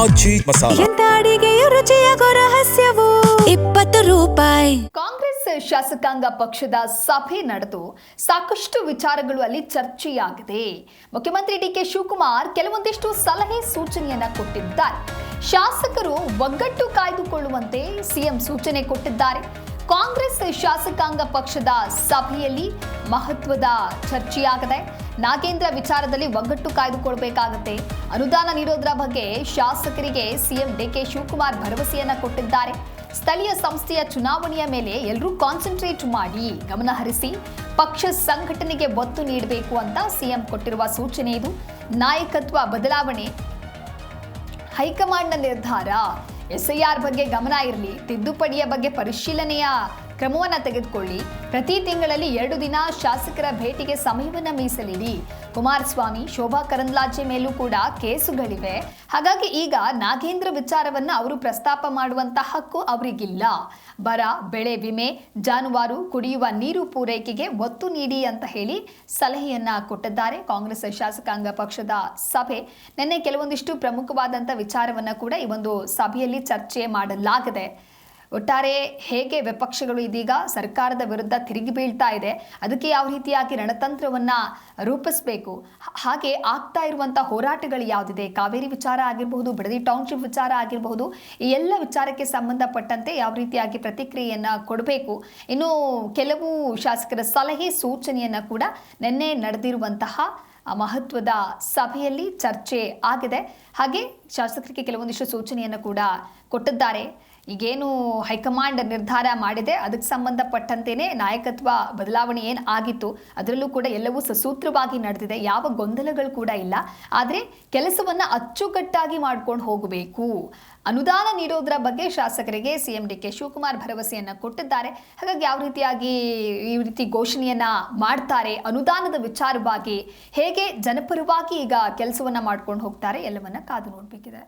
ಆಚಿ ಮಸಾಲ. ಎಂತ ಅಡಿಗೆಯ ರುಚಿಯಾಗೋ ರಹಸ್ಯವು 20 ರೂಪಾಯಿ. ಕಾಂಗ್ರೆಸ್ ಶಾಸಕಾಂಗ ಪಕ್ಷದ ಸಭೆ ನಡೆದು ಸಾಕಷ್ಟು ವಿಚಾರಗಳು ಅಲ್ಲಿ ಚರ್ಚೆಯಾಗಿದೆ. ಮುಖ್ಯಮಂತ್ರಿ ಡಿಕೆ ಶಿವಕುಮಾರ್ ಕೆಲವೊಂದಿಷ್ಟು ಸಲಹೆ ಸೂಚನೆಯನ್ನ ಕೊಟ್ಟಿದ್ದಾರೆ. ಶಾಸಕರು ಒಗ್ಗಟ್ಟು ಕಾಯ್ದುಕೊಳ್ಳುವಂತೆ ಸಿಎಂ ಸೂಚನೆ ಕೊಟ್ಟಿದ್ದಾರೆ. ಕಾಂಗ್ರೆಸ್ ಶಾಸಕಾಂಗ ಪಕ್ಷದ ಸಭೆಯಲ್ಲಿ ಮಹತ್ವದ ಚರ್ಚೆಯಾಗಿದೆ. ನಾಗೇಂದ್ರ ವಿಚಾರದಲ್ಲಿ ಒಗ್ಗಟ್ಟು ಕಾಯ್ದುಕೊಳ್ಬೇಕಾಗತ್ತೆ. ಅನುದಾನ ನೀಡೋದ್ರ ಬಗ್ಗೆ ಶಾಸಕರಿಗೆ ಸಿಎಂ ಡಿಕೆ ಶಿವಕುಮಾರ್ ಭರವಸೆಯನ್ನ ಕೊಟ್ಟಿದ್ದಾರೆ. ಸ್ಥಳೀಯ ಸಂಸ್ಥೆಯ ಚುನಾವಣೆಯ ಮೇಲೆ ಎಲ್ಲರೂ ಕಾನ್ಸಂಟ್ರೇಟ್ ಮಾಡಿ ಗಮನ ಹರಿಸಿ ಪಕ್ಷ ಸಂಘಟನೆಗೆ ಒತ್ತು ನೀಡಬೇಕು ಅಂತ ಸಿಎಂ ಕೊಟ್ಟಿರುವ ಸೂಚನೆ ಇದು. ನಾಯಕತ್ವ ಬದಲಾವಣೆ, ಹೈಕಮಾಂಡ್ನ ನಿರ್ಧಾರ, ಎಸ್ಐಆರ್ ಬಗ್ಗೆ ಗಮನ ಇರಲಿ, ತಿದ್ದುಪಡಿಯ ಬಗ್ಗೆ ಪರಿಶೀಲನೆಯ ಕ್ರಮವನ್ನು ತೆಗೆದುಕೊಳ್ಳಿ, ಪ್ರತಿ ತಿಂಗಳಲ್ಲಿ 2 ದಿನ ಶಾಸಕರ ಭೇಟಿಗೆ ಸಮಯವನ್ನು ಮೀಸಲಿಡಿ. ಕುಮಾರಸ್ವಾಮಿ, ಶೋಭಾ ಕರಂದ್ಲಾಜೆ ಮೇಲೂ ಕೂಡ ಕೇಸುಗಳಿವೆ. ಹಾಗಾಗಿ ಈಗ ನಾಗೇಂದ್ರ ವಿಚಾರವನ್ನು ಅವರು ಪ್ರಸ್ತಾಪ ಮಾಡುವಂತ ಹಕ್ಕು ಅವರಿಗಿಲ್ಲ. ಬರ, ಬೆಳೆ ವಿಮೆ, ಜಾನುವಾರು, ಕುಡಿಯುವ ನೀರು ಪೂರೈಕೆಗೆ ಒತ್ತು ನೀಡಿ ಅಂತ ಹೇಳಿ ಸಲಹೆಯನ್ನ ಕೊಟ್ಟಿದ್ದಾರೆ. ಕಾಂಗ್ರೆಸ್ ಶಾಸಕಾಂಗ ಪಕ್ಷದ ಸಭೆ ನಿನ್ನೆ ಕೆಲವೊಂದಿಷ್ಟು ಪ್ರಮುಖವಾದಂಥ ವಿಚಾರವನ್ನ ಕೂಡ ಈ ಒಂದು ಸಭೆಯಲ್ಲಿ ಚರ್ಚೆ ಮಾಡಲಾಗಿದೆ. ಒಟ್ಟಾರೆ ಹೇಗೆ ವಿಪಕ್ಷಗಳು ಇದೀಗ ಸರ್ಕಾರದ ವಿರುದ್ಧ ತಿರುಗಿ ಬೀಳ್ತಾ ಇದೆ, ಅದಕ್ಕೆ ಯಾವ ರೀತಿಯಾಗಿ ರಣತಂತ್ರವನ್ನ ರೂಪಿಸಬೇಕು, ಹಾಗೆ ಆಗ್ತಾ ಇರುವಂತಹ ಹೋರಾಟಗಳು ಯಾವುದಿದೆ, ಕಾವೇರಿ ವಿಚಾರ ಆಗಿರಬಹುದು, ಬಿಡದಿ ಟೌನ್ಶಿಪ್ ವಿಚಾರ ಆಗಿರಬಹುದು, ಈ ಎಲ್ಲ ವಿಚಾರಕ್ಕೆ ಸಂಬಂಧಪಟ್ಟಂತೆ ಯಾವ ರೀತಿಯಾಗಿ ಪ್ರತಿಕ್ರಿಯೆಯನ್ನ ಕೊಡಬೇಕು, ಇನ್ನು ಕೆಲವು ಶಾಸಕರ ಸಲಹೆ ಸೂಚನೆಯನ್ನ ಕೂಡ ನಿನ್ನೆ ನಡೆದಿರುವಂತಹ ಮಹತ್ವದ ಸಭೆಯಲ್ಲಿ ಚರ್ಚೆ ಆಗಿದೆ. ಹಾಗೆ ಶಾಸಕರಿಗೆ ಕೆಲವೊಂದಿಷ್ಟು ಸೂಚನೆಯನ್ನು ಕೂಡ ಕೊಟ್ಟಿದ್ದಾರೆ. ಈಗೇನು ಹೈಕಮಾಂಡ್ ನಿರ್ಧಾರ ಮಾಡಿದೆ ಅದಕ್ಕೆ ಸಂಬಂಧಪಟ್ಟಂತೆಯೇ ನಾಯಕತ್ವ ಬದಲಾವಣೆ ಏನು ಆಗಿತ್ತು ಅದರಲ್ಲೂ ಕೂಡ ಎಲ್ಲವೂ ಸಸೂತ್ರವಾಗಿ ನಡೆದಿದೆ. ಯಾವ ಗೊಂದಲಗಳು ಕೂಡ ಇಲ್ಲ. ಆದರೆ ಕೆಲಸವನ್ನು ಅಚ್ಚುಕಟ್ಟಾಗಿ ಮಾಡ್ಕೊಂಡು ಹೋಗಬೇಕು. ಅನುದಾನ ನೀಡೋದ್ರ ಬಗ್ಗೆ ಶಾಸಕರಿಗೆ ಸಿಎಂ ಡಿಕೆ ಶಿವಕುಮಾರ್ ಭರವಸೆಯನ್ನು ಕೊಟ್ಟಿದ್ದಾರೆ. ಹಾಗಾಗಿ ಯಾವ ರೀತಿಯಾಗಿ ಈ ರೀತಿ ಘೋಷಣೆಯನ್ನ ಮಾಡ್ತಾರೆ, ಅನುದಾನದ ವಿಚಾರವಾಗಿ ಹೇಗೆ ಜನಪರವಾಗಿ ಈಗ ಕೆಲಸವನ್ನ ಮಾಡ್ಕೊಂಡು ಹೋಗ್ತಾರೆ, ಎಲ್ಲವನ್ನ ಕಾದು ನೋಡಬೇಕಿದೆ.